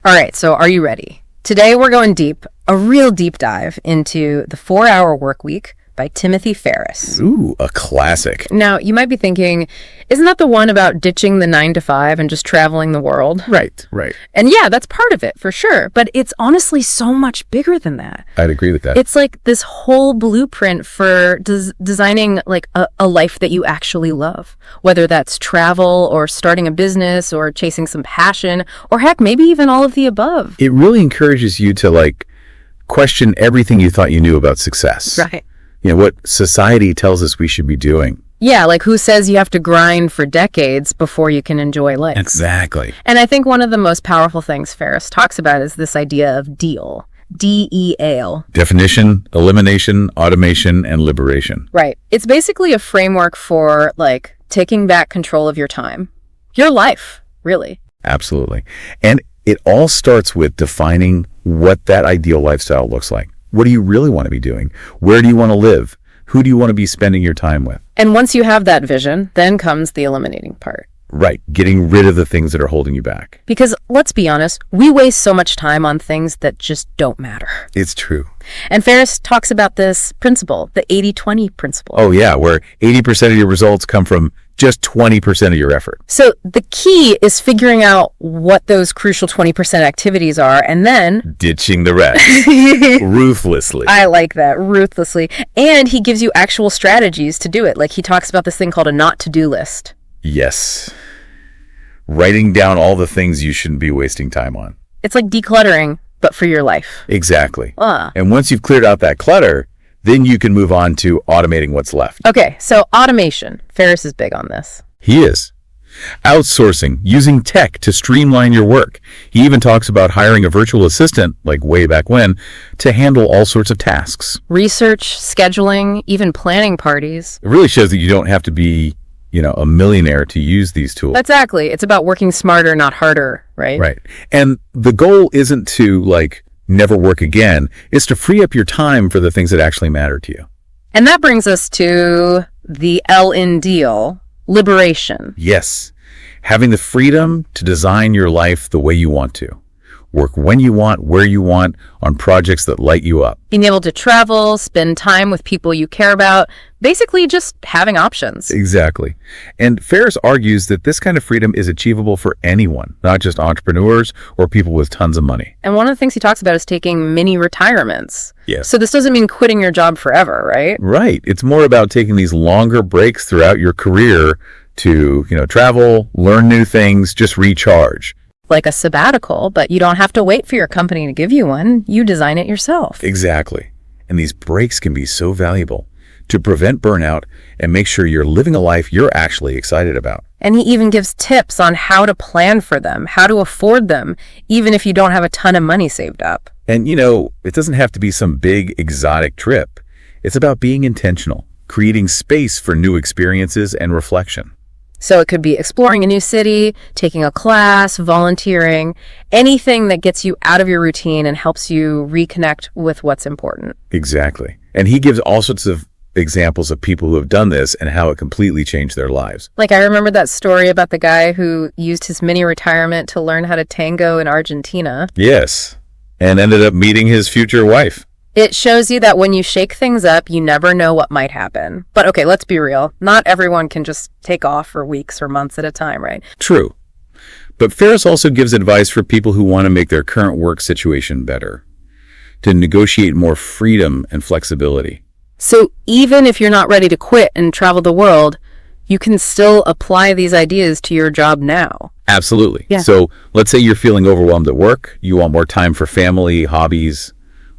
All right, so are you ready? Today we're going deep, a real deep dive into The 4-Hour Workweek by Tim Ferriss. Ooh, a classic. Now, you might be thinking, isn't that the one about ditching the 9 to 5 and just traveling the world? Right. And yeah, that's part of it, for sure. But it's honestly so much bigger than that. I'd agree with that. It's like this whole blueprint for designing like a life that you actually love, whether that's travel or starting a business or chasing some passion, or heck, maybe even all of the above. It really encourages you to question everything you thought you knew about success. Right. You know, what society tells us we should be doing. Yeah, like who says you have to grind for decades before you can enjoy life? Exactly. And I think one of the most powerful things Ferriss talks about is this idea of DEAL. DEAL. Definition, elimination, automation, and liberation. Right. It's basically a framework for taking back control of your time. Your life, really. Absolutely. And it all starts with defining what that ideal lifestyle looks like. What do you really want to be doing? Where do you want to live? Who do you want to be spending your time with? And once you have that vision, then comes the eliminating part. Right. Getting rid of the things that are holding you back. Because let's be honest, we waste so much time on things that just don't matter. It's true. And Ferriss talks about this principle, the 80-20 principle. Oh, yeah, where 80% of your results come from just 20% of your effort. So the key is figuring out what those crucial 20% activities are and then ditching the rest ruthlessly. I like that, ruthlessly. And he gives you actual strategies to do it. Like he talks about this thing called a not to-do list. Yes. Writing down all the things you shouldn't be wasting time on. It's like decluttering, but for your life. Exactly. And once you've cleared out that clutter, then you can move on to automating what's left. Okay, so automation. Ferriss is big on this. He is. Outsourcing, using tech to streamline your work. He even talks about hiring a virtual assistant, like way back when, to handle all sorts of tasks. Research, scheduling, even planning parties. It really shows that you don't have to be, a millionaire to use these tools. Exactly. It's about working smarter, not harder, right? Right. And the goal isn't to, never work again. It's to free up your time for the things that actually matter to you. And that brings us to the L in deal, liberation. Yes. Having the freedom to design your life the way you want to. Work when you want, where you want, on projects that light you up. Being able to travel, spend time with people you care about, basically just having options. Exactly. And Ferriss argues that this kind of freedom is achievable for anyone, not just entrepreneurs or people with tons of money. And one of the things he talks about is taking mini retirements. Yes. So this doesn't mean quitting your job forever, right? Right. It's more about taking these longer breaks throughout your career to, travel, learn new things, just recharge. Like a sabbatical, but you don't have to wait for your company to give you one. You design it yourself. Exactly. And these breaks can be so valuable to prevent burnout and make sure you're living a life you're actually excited about. And he even gives tips on how to plan for them, how to afford them, even if you don't have a ton of money saved up. And, it doesn't have to be some big exotic trip. It's about being intentional, creating space for new experiences and reflection. So it could be exploring a new city, taking a class, volunteering, anything that gets you out of your routine and helps you reconnect with what's important. Exactly. And he gives all sorts of examples of people who have done this and how it completely changed their lives. Like I remember that story about the guy who used his mini retirement to learn how to tango in Argentina. Yes. And ended up meeting his future wife. It shows you that when you shake things up, you never know what might happen. But okay, let's be real. Not everyone can just take off for weeks or months at a time, right? True. But Ferriss also gives advice for people who want to make their current work situation better, to negotiate more freedom and flexibility. So even if you're not ready to quit and travel the world, you can still apply these ideas to your job now. Absolutely. Yeah. So let's say you're feeling overwhelmed at work, you want more time for family, hobbies,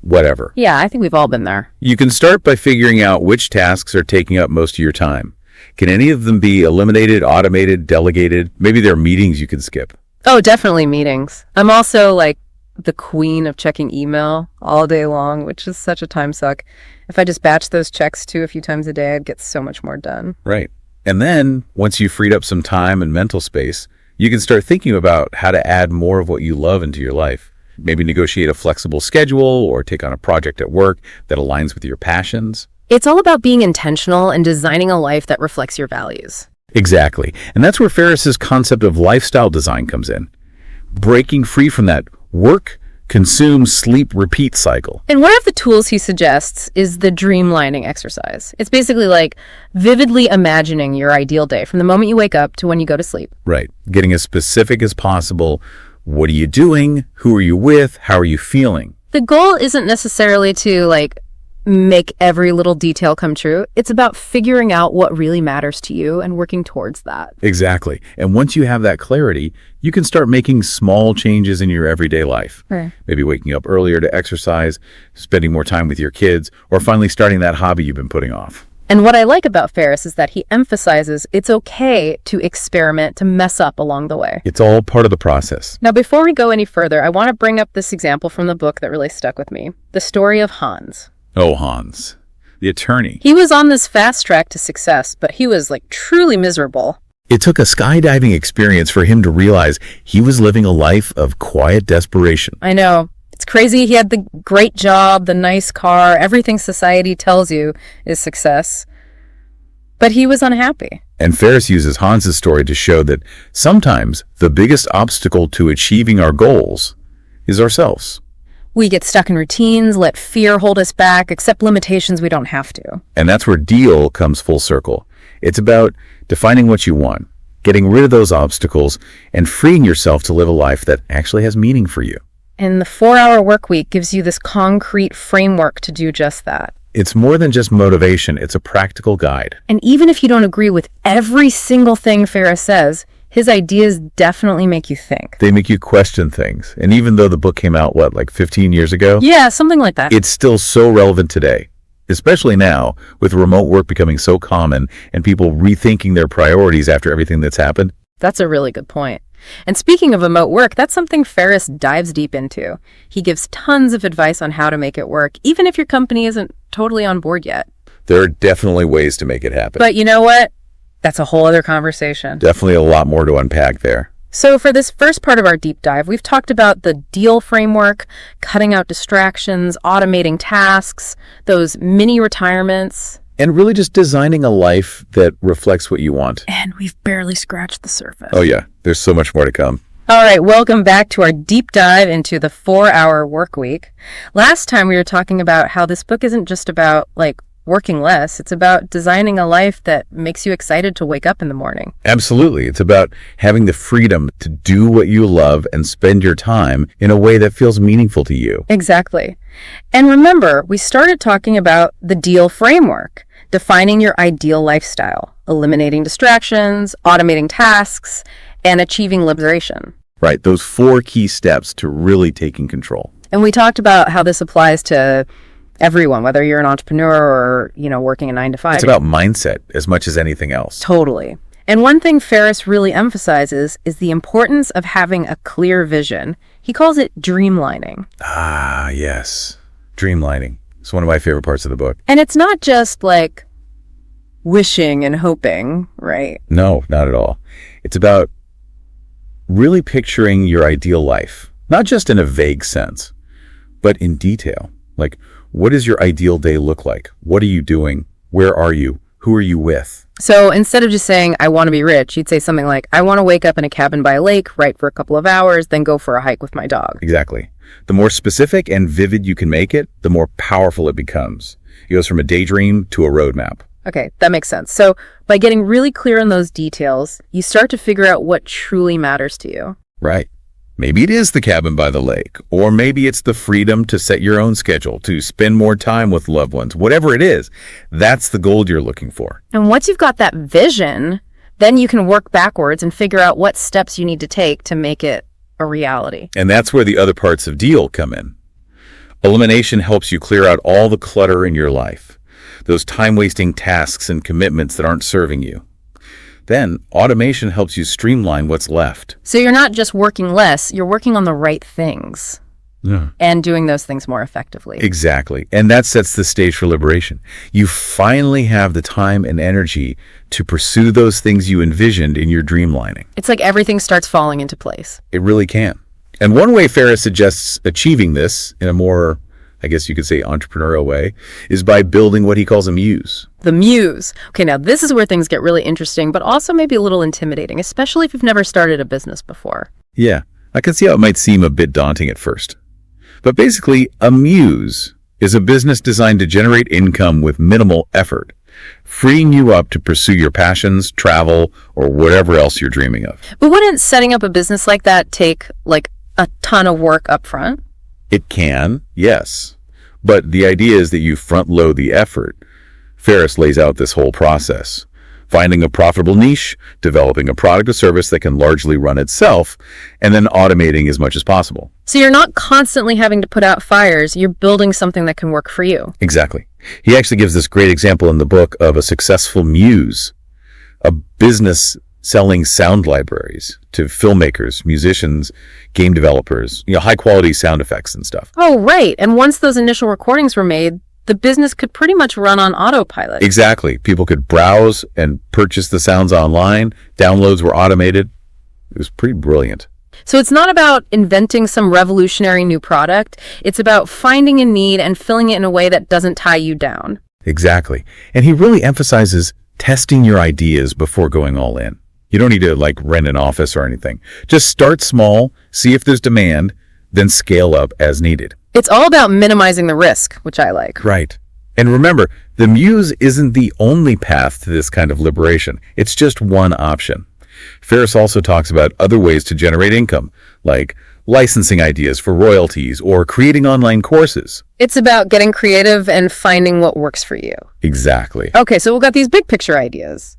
whatever. Yeah, I think we've all been there. You can start by figuring out which tasks are taking up most of your time. Can any of them be eliminated, automated, delegated? Maybe there are meetings you can skip. Oh, definitely meetings. I'm also the queen of checking email all day long, which is such a time suck. If I just batch those checks a few times a day, I'd get so much more done. Right. And then once you've freed up some time and mental space, you can start thinking about how to add more of what you love into your life. Maybe negotiate a flexible schedule or take on a project at work that aligns with your passions. It's all about being intentional and designing a life that reflects your values. Exactly. And that's where Ferriss's concept of lifestyle design comes in. Breaking free from that work, consume, sleep, repeat cycle. And one of the tools he suggests is the dreamlining exercise. It's basically like vividly imagining your ideal day from the moment you wake up to when you go to sleep. Right. Getting as specific as possible. What are you doing? Who are you with? How are you feeling? The goal isn't necessarily to make every little detail come true. It's about figuring out what really matters to you and working towards that. Exactly. And once you have that clarity, you can start making small changes in your everyday life. Right. Maybe waking up earlier to exercise, spending more time with your kids, or finally starting that hobby you've been putting off. And what I like about Ferriss is that he emphasizes it's okay to experiment, to mess up along the way. It's all part of the process. Now, before we go any further, I want to bring up this example from the book that really stuck with me. The story of Hans. Oh, Hans, the attorney. He was on this fast track to success, but he was truly miserable. It took a skydiving experience for him to realize he was living a life of quiet desperation. I know. It's crazy. He had the great job, the nice car, everything society tells you is success. But he was unhappy. And Ferriss uses Hans's story to show that sometimes the biggest obstacle to achieving our goals is ourselves. We get stuck in routines, let fear hold us back, accept limitations we don't have to. And that's where Deal comes full circle. It's about defining what you want, getting rid of those obstacles, and freeing yourself to live a life that actually has meaning for you. And the 4-Hour Workweek gives you this concrete framework to do just that. It's more than just motivation, it's a practical guide. And even if you don't agree with every single thing Ferriss says, his ideas definitely make you think. They make you question things. And even though the book came out, 15 years ago? Yeah, something like that. It's still so relevant today, especially now with remote work becoming so common and people rethinking their priorities after everything that's happened. That's a really good point. And speaking of remote work, that's something Ferriss dives deep into. He gives tons of advice on how to make it work, even if your company isn't totally on board yet. There are definitely ways to make it happen. But you know what? That's a whole other conversation. Definitely a lot more to unpack there. So for this first part of our deep dive, we've talked about the Deal framework, cutting out distractions, automating tasks, those mini retirements. And really just designing a life that reflects what you want. And we've barely scratched the surface. Oh yeah, there's so much more to come. All right, welcome back to our deep dive into the 4-Hour Workweek. Last time we were talking about how this book isn't just about working less. It's about designing a life that makes you excited to wake up in the morning. Absolutely. It's about having the freedom to do what you love and spend your time in a way that feels meaningful to you. Exactly. And remember, we started talking about the Deal framework, defining your ideal lifestyle, eliminating distractions, automating tasks, and achieving liberation. Right. Those 4 key steps to really taking control. And we talked about how this applies to everyone, whether you're an entrepreneur or, working a 9 to 5. It's about mindset as much as anything else. Totally. And one thing Ferriss really emphasizes is the importance of having a clear vision. He calls it dreamlining. Ah, yes. Dreamlining. It's one of my favorite parts of the book. And it's not just wishing and hoping, right? No, not at all. It's about really picturing your ideal life, not just in a vague sense, but in detail. What does your ideal day look like? What are you doing? Where are you? Who are you with? So instead of just saying, I want to be rich, you'd say something like, I want to wake up in a cabin by a lake, write for a couple of hours, then go for a hike with my dog. Exactly. The more specific and vivid you can make it, the more powerful it becomes. It goes from a daydream to a roadmap. Okay, that makes sense. So by getting really clear on those details, you start to figure out what truly matters to you. Right. Maybe it is the cabin by the lake, or maybe it's the freedom to set your own schedule, to spend more time with loved ones. Whatever it is, that's the goal you're looking for. And once you've got that vision, then you can work backwards and figure out what steps you need to take to make it a reality. And that's where the other parts of Deal come in. Elimination helps you clear out all the clutter in your life, those time-wasting tasks and commitments that aren't serving you. Then, automation helps you streamline what's left. So you're not just working less, you're working on the right things. Yeah. And doing those things more effectively. Exactly. And that sets the stage for liberation. You finally have the time and energy to pursue those things you envisioned in your dreamlining. It's like everything starts falling into place. It really can. And one way Ferriss suggests achieving this in a more, I guess you could say, entrepreneurial way, is by building what he calls a muse. The muse. Okay, now this is where things get really interesting, but also maybe a little intimidating, especially if you've never started a business before. Yeah. I can see how it might seem a bit daunting at first. But basically, a muse is a business designed to generate income with minimal effort, freeing you up to pursue your passions, travel, or whatever else you're dreaming of. But wouldn't setting up a business like that take, like, a ton of work up front? It can, yes. But the idea is that you front-load the effort. Ferriss lays out this whole process. Finding a profitable niche, developing a product or service that can largely run itself, and then automating as much as possible. So you're not constantly having to put out fires, you're building something that can work for you. Exactly. He actually gives this great example in the book of a successful muse, a business selling sound libraries to filmmakers, musicians, game developers, high-quality sound effects and stuff. Oh, right. And once those initial recordings were made, the business could pretty much run on autopilot. Exactly. People could browse and purchase the sounds online. Downloads were automated. It was pretty brilliant. So it's not about inventing some revolutionary new product. It's about finding a need and filling it in a way that doesn't tie you down. Exactly. And he really emphasizes testing your ideas before going all in. You don't need to rent an office or anything. Just start small, see if there's demand, then scale up as needed. It's all about minimizing the risk, which I like. Right. And remember, the muse isn't the only path to this kind of liberation. It's just one option. Ferriss also talks about other ways to generate income, like licensing ideas for royalties or creating online courses. It's about getting creative and finding what works for you. Exactly. Okay, so we've got these big picture ideas.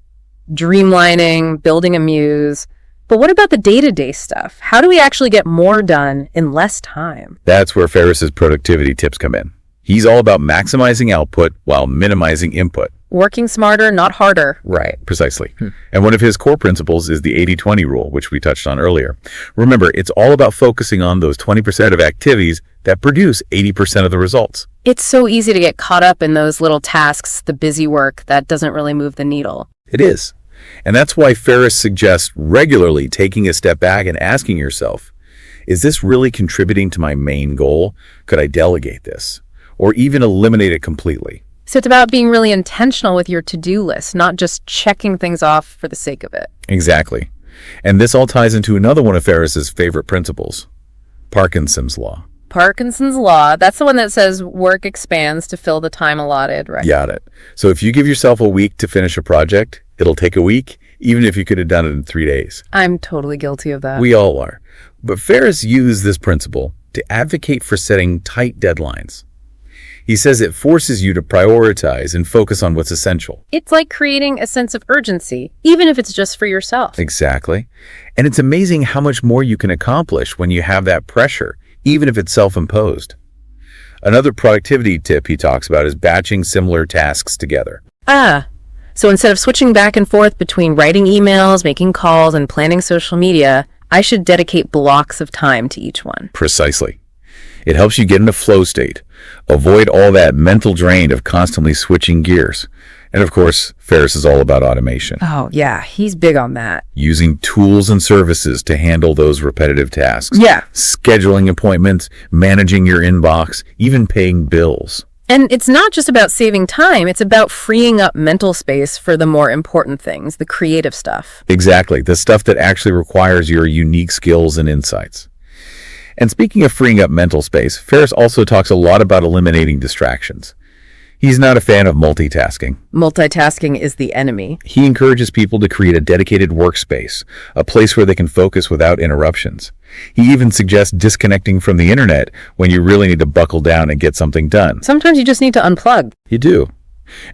Dreamlining, building a muse. But what about the day-to-day stuff? How do we actually get more done in less time? That's where Ferriss's productivity tips come in. He's all about maximizing output while minimizing input. Working smarter, not harder. Right, precisely. And one of his core principles is the 80-20 rule, which we touched on earlier. Remember, it's all about focusing on those 20% of activities that produce 80% of the results. It's so easy to get caught up in those little tasks, the busy work that doesn't really move the needle. It is. And that's why Ferriss suggests regularly taking a step back and asking yourself, is this really contributing to my main goal? Could I delegate this? Or even eliminate it completely? So it's about being really intentional with your to-do list, not just checking things off for the sake of it. Exactly. And this all ties into another one of Ferriss's favorite principles, Parkinson's Law. Parkinson's Law, that's the one that says work expands to fill the time allotted, right? Got it. So if you give yourself a week to finish a project, it'll take a week, even if you could have done it in 3 days. I'm totally guilty of that. We all are. But Ferriss used this principle to advocate for setting tight deadlines. He says it forces you to prioritize and focus on what's essential. It's like creating a sense of urgency, even if it's just for yourself. Exactly. And it's amazing how much more you can accomplish when you have that pressure, even if it's self-imposed. Another productivity tip he talks about is batching similar tasks together. So instead of switching back and forth between writing emails, making calls, and planning social media, I should dedicate blocks of time to each one. Precisely. It helps you get in a flow state. Avoid all that mental drain of constantly switching gears. And of course, Ferriss is all about automation. Oh, yeah, he's big on that. Using tools and services to handle those repetitive tasks. Yeah. Scheduling appointments, managing your inbox, even paying bills. And it's not just about saving time, it's about freeing up mental space for the more important things, the creative stuff. Exactly, the stuff that actually requires your unique skills and insights. And speaking of freeing up mental space, Ferriss also talks a lot about eliminating distractions. He's not a fan of multitasking. Multitasking is the enemy. He encourages people to create a dedicated workspace, a place where they can focus without interruptions. He even suggests disconnecting from the internet when you really need to buckle down and get something done. Sometimes you just need to unplug. You do.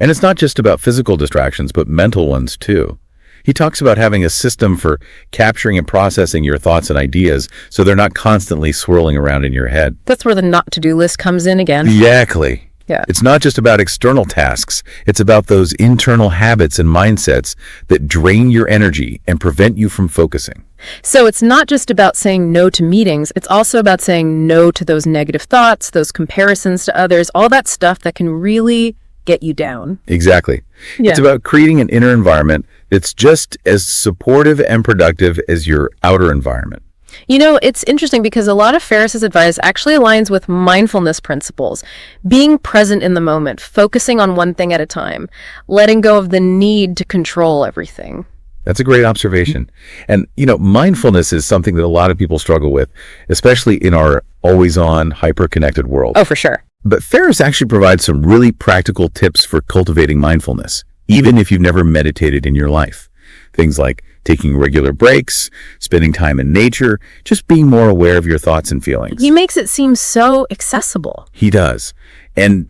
And it's not just about physical distractions, but mental ones too. He talks about having a system for capturing and processing your thoughts and ideas so they're not constantly swirling around in your head. That's where the not-to-do list comes in again. Exactly. Yeah. It's not just about external tasks. It's about those internal habits and mindsets that drain your energy and prevent you from focusing. So it's not just about saying no to meetings. It's also about saying no to those negative thoughts, those comparisons to others, all that stuff that can really get you down. Exactly. Yeah. It's about creating an inner environment that's just as supportive and productive as your outer environment. You know, it's interesting because a lot of Ferriss's advice actually aligns with mindfulness principles. Being present in the moment, focusing on one thing at a time, letting go of the need to control everything. That's a great observation. And, mindfulness is something that a lot of people struggle with, especially in our always-on, hyper-connected world. Oh, for sure. But Ferriss actually provides some really practical tips for cultivating mindfulness, even if you've never meditated in your life. Things like taking regular breaks, spending time in nature, just being more aware of your thoughts and feelings. He makes it seem so accessible. He does. And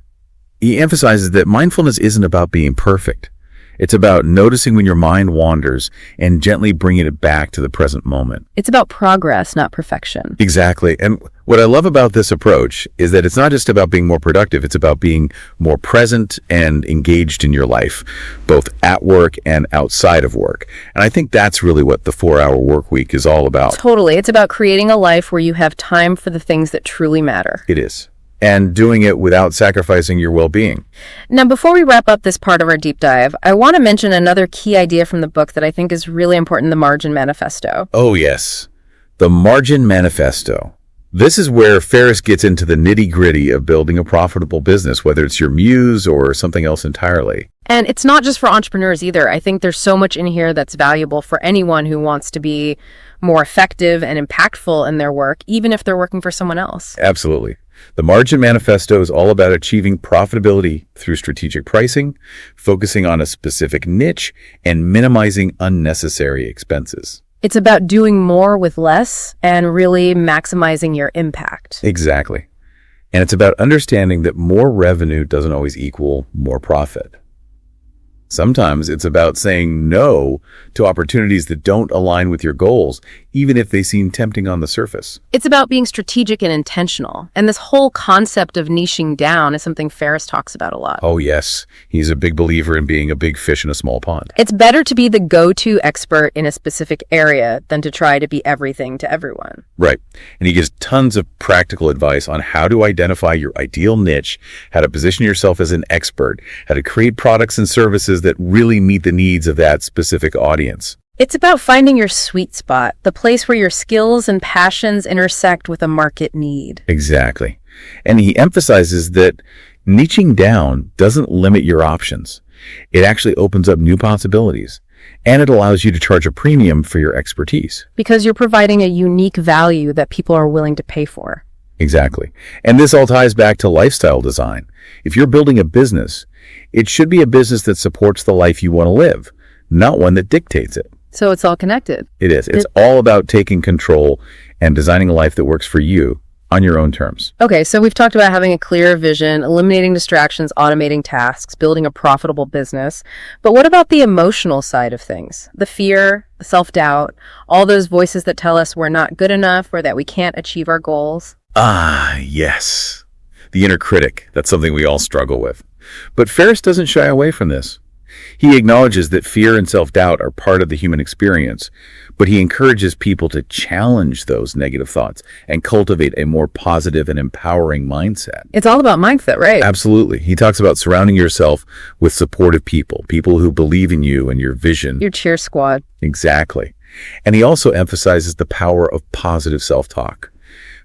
he emphasizes that mindfulness isn't about being perfect. It's about noticing when your mind wanders and gently bringing it back to the present moment. It's about progress, not perfection. Exactly. And what I love about this approach is that it's not just about being more productive, it's about being more present and engaged in your life, both at work and outside of work. And I think that's really what the 4-Hour Workweek is all about. Totally. It's about creating a life where you have time for the things that truly matter. It is. And doing it without sacrificing your well-being. Now, before we wrap up this part of our deep dive, I want to mention another key idea from the book that I think is really important, the Margin Manifesto. Oh, yes. The Margin Manifesto. This is where Ferriss gets into the nitty-gritty of building a profitable business, whether it's your muse or something else entirely. And it's not just for entrepreneurs either. I think there's so much in here that's valuable for anyone who wants to be more effective and impactful in their work, even if they're working for someone else. Absolutely. The Margin Manifesto is all about achieving profitability through strategic pricing, focusing on a specific niche, and minimizing unnecessary expenses. It's about doing more with less and really maximizing your impact. Exactly. And it's about understanding that more revenue doesn't always equal more profit. Sometimes it's about saying no to opportunities that don't align with your goals, even if they seem tempting on the surface. It's about being strategic and intentional. And this whole concept of niching down is something Ferriss talks about a lot. Oh, yes. He's a big believer in being a big fish in a small pond. It's better to be the go-to expert in a specific area than to try to be everything to everyone. Right. And he gives tons of practical advice on how to identify your ideal niche, how to position yourself as an expert, how to create products and services that really meet the needs of that specific audience. It's about finding your sweet spot, the place where your skills and passions intersect with a market need. Exactly. And he emphasizes that niching down doesn't limit your options. It actually opens up new possibilities, and it allows you to charge a premium for your expertise. Because you're providing a unique value that people are willing to pay for. Exactly. And this all ties back to lifestyle design. If you're building a business, it should be a business that supports the life you want to live, not one that dictates it. So it's all connected. It is. It's all about taking control and designing a life that works for you on your own terms. Okay, so we've talked about having a clear vision, eliminating distractions, automating tasks, building a profitable business. But what about the emotional side of things? The fear, the self-doubt, all those voices that tell us we're not good enough or that we can't achieve our goals? Ah, yes. The inner critic. That's something we all struggle with. But Ferriss doesn't shy away from this. He acknowledges that fear and self-doubt are part of the human experience, but he encourages people to challenge those negative thoughts and cultivate a more positive and empowering mindset. It's all about mindset, right? Absolutely. He talks about surrounding yourself with supportive people who believe in you and your vision. Your cheer squad. Exactly. And he also emphasizes the power of positive self-talk,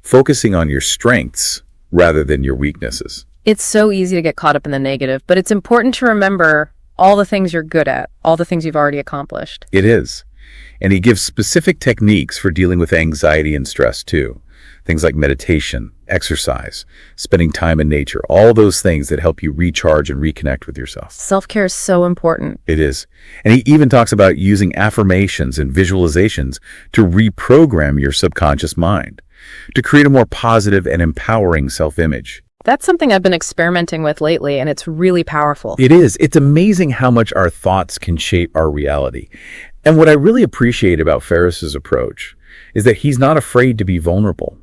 focusing on your strengths rather than your weaknesses. It's so easy to get caught up in the negative, but it's important to remember all the things you're good at, all the things you've already accomplished. It is. And he gives specific techniques for dealing with anxiety and stress too. Things like meditation, exercise, spending time in nature, all those things that help you recharge and reconnect with yourself. Self-care is so important. It is. And he even talks about using affirmations and visualizations to reprogram your subconscious mind, to create a more positive and empowering self-image. That's something I've been experimenting with lately, and it's really powerful. It is. It's amazing how much our thoughts can shape our reality. And what I really appreciate about Ferriss's approach is that he's not afraid to be vulnerable.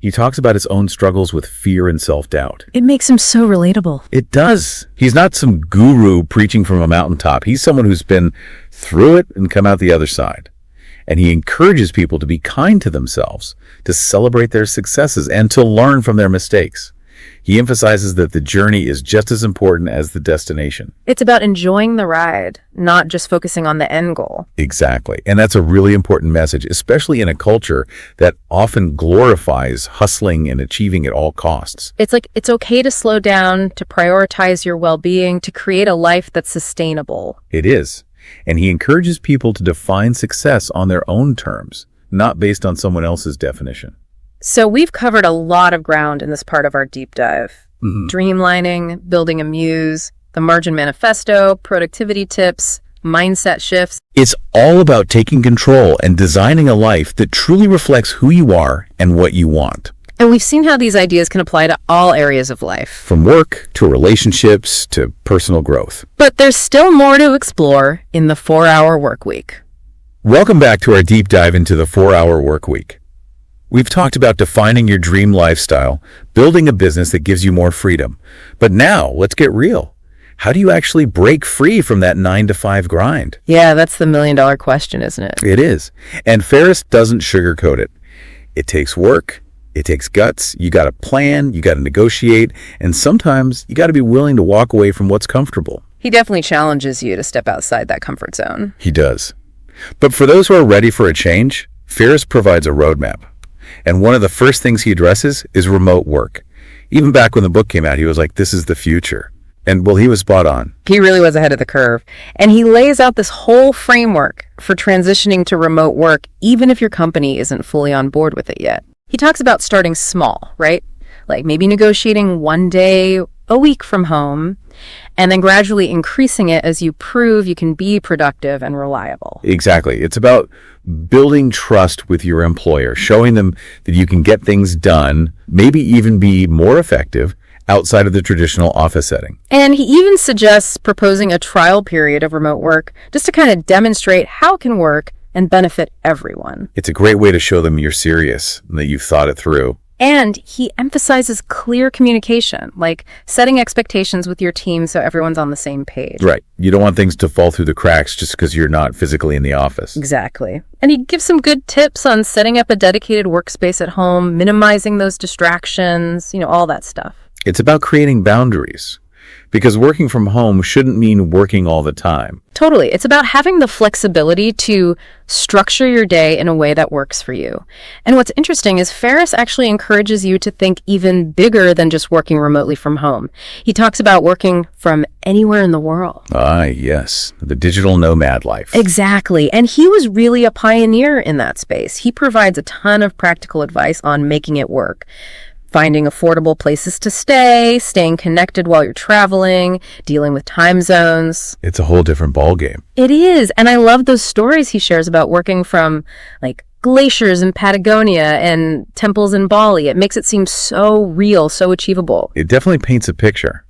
He talks about his own struggles with fear and self-doubt. It makes him so relatable. It does. He's not some guru preaching from a mountaintop. He's someone who's been through it and come out the other side. And he encourages people to be kind to themselves, to celebrate their successes, and to learn from their mistakes. He emphasizes that the journey is just as important as the destination. It's about enjoying the ride, not just focusing on the end goal. Exactly. And that's a really important message, especially in a culture that often glorifies hustling and achieving at all costs. It's like it's okay to slow down, to prioritize your well-being, to create a life that's sustainable. It is. And he encourages people to define success on their own terms, not based on someone else's definition. So we've covered a lot of ground in this part of our deep dive. Dreamlining, building a muse, the margin manifesto, productivity tips, mindset shifts. It's all about taking control and designing a life that truly reflects who you are and what you want. And we've seen how these ideas can apply to all areas of life. From work to relationships to personal growth. But there's still more to explore in the 4-Hour Workweek. Welcome back to our deep dive into the 4-Hour Workweek. We've talked about defining your dream lifestyle, building a business that gives you more freedom. But now, let's get real. How do you actually break free from that 9-to-5 grind? Yeah, that's the million-dollar question, isn't it? It is. And Ferriss doesn't sugarcoat it. It takes work. It takes guts. You got to plan, you got to negotiate, and sometimes you got to be willing to walk away from what's comfortable. He definitely challenges you to step outside that comfort zone. He does. But for those who are ready for a change, Ferriss provides a roadmap. And one of the first things he addresses is remote work. Even back when the book came out, he was like, this is the future. And well, he was spot on. He really was ahead of the curve. And he lays out this whole framework for transitioning to remote work, even if your company isn't fully on board with it yet. He talks about starting small, right? Like maybe negotiating 1 day a week from home, and then gradually increasing it as you prove you can be productive and reliable. Exactly. It's about building trust with your employer, showing them that you can get things done, maybe even be more effective outside of the traditional office setting. And he even suggests proposing a trial period of remote work just to kind of demonstrate how it can work and benefit everyone. It's a great way to show them you're serious and that you've thought it through. And he emphasizes clear communication, like setting expectations with your team so everyone's on the same page. Right. You don't want things to fall through the cracks just because you're not physically in the office. Exactly. And he gives some good tips on setting up a dedicated workspace at home, minimizing those distractions, all that stuff. It's about creating boundaries. Because working from home shouldn't mean working all the time. Totally. It's about having the flexibility to structure your day in a way that works for you. And what's interesting is Ferriss actually encourages you to think even bigger than just working remotely from home. He talks about working from anywhere in the world. Ah, yes. The digital nomad life. Exactly. And he was really a pioneer in that space. He provides a ton of practical advice on making it work. Finding affordable places to stay, staying connected while you're traveling, dealing with time zones. It's a whole different ballgame. It is. And I love those stories he shares about working from like glaciers in Patagonia and temples in Bali. It makes it seem so real, so achievable. It definitely paints a picture.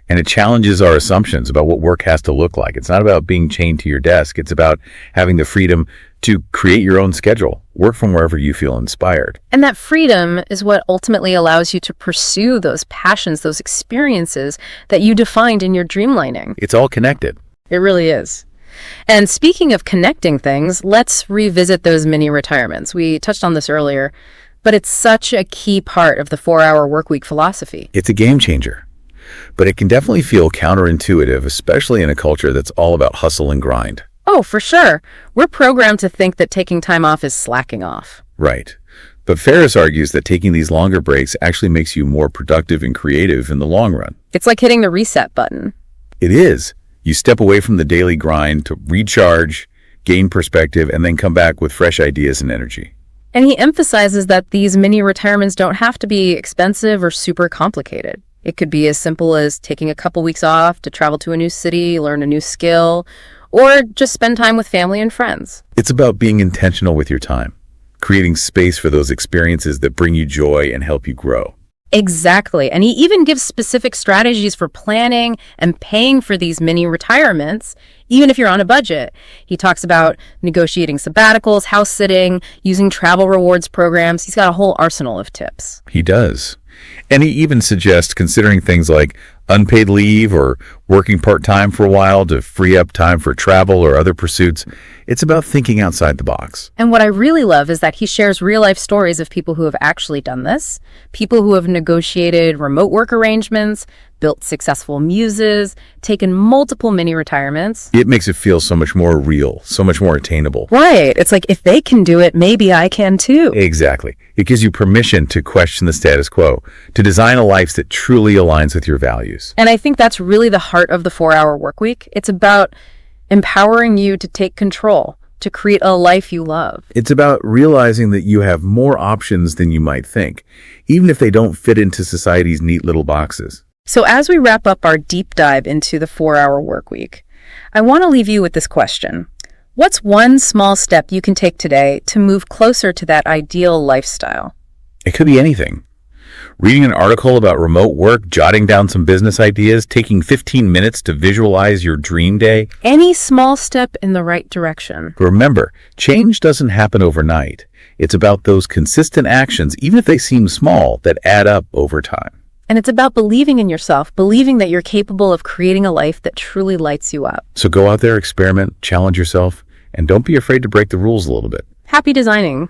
And it challenges our assumptions about what work has to look like. It's not about being chained to your desk. It's about having the freedom to create your own schedule, work from wherever you feel inspired. And that freedom is what ultimately allows you to pursue those passions, those experiences that you defined in your dreamlining. It's all connected. It really is. And speaking of connecting things, let's revisit those mini retirements. We touched on this earlier, but it's such a key part of the 4-Hour Workweek philosophy. It's a game changer. But it can definitely feel counterintuitive, especially in a culture that's all about hustle and grind. Oh, for sure. We're programmed to think that taking time off is slacking off. Right. But Ferriss argues that taking these longer breaks actually makes you more productive and creative in the long run. It's like hitting the reset button. It is. You step away from the daily grind to recharge, gain perspective, and then come back with fresh ideas and energy. And he emphasizes that these mini retirements don't have to be expensive or super complicated. It could be as simple as taking a couple weeks off to travel to a new city, learn a new skill, or just spend time with family and friends. It's about being intentional with your time, creating space for those experiences that bring you joy and help you grow. Exactly. And he even gives specific strategies for planning and paying for these mini retirements, even if you're on a budget. He talks about negotiating sabbaticals, house sitting, using travel rewards programs. He's got a whole arsenal of tips. He does. And he even suggests considering things like unpaid leave or working part-time for a while to free up time for travel or other pursuits. It's about thinking outside the box. And what I really love is that he shares real-life stories of people who have actually done this, people who have negotiated remote work arrangements, built successful muses, taken multiple mini retirements. It makes it feel so much more real, so much more attainable. Right. It's like, if they can do it, maybe I can too. Exactly. It gives you permission to question the status quo, to design a life that truly aligns with your values. And I think that's really the heart of the 4-Hour Workweek. It's about empowering you to take control, to create a life you love. It's about realizing that you have more options than you might think, even if they don't fit into society's neat little boxes. So as we wrap up our deep dive into the 4-hour workweek, I want to leave you with this question. What's one small step you can take today to move closer to that ideal lifestyle? It could be anything. Reading an article about remote work, jotting down some business ideas, taking 15 minutes to visualize your dream day. Any small step in the right direction. Remember, change doesn't happen overnight. It's about those consistent actions, even if they seem small, that add up over time. And it's about believing in yourself, believing that you're capable of creating a life that truly lights you up. So go out there, experiment, challenge yourself, and don't be afraid to break the rules a little bit. Happy designing!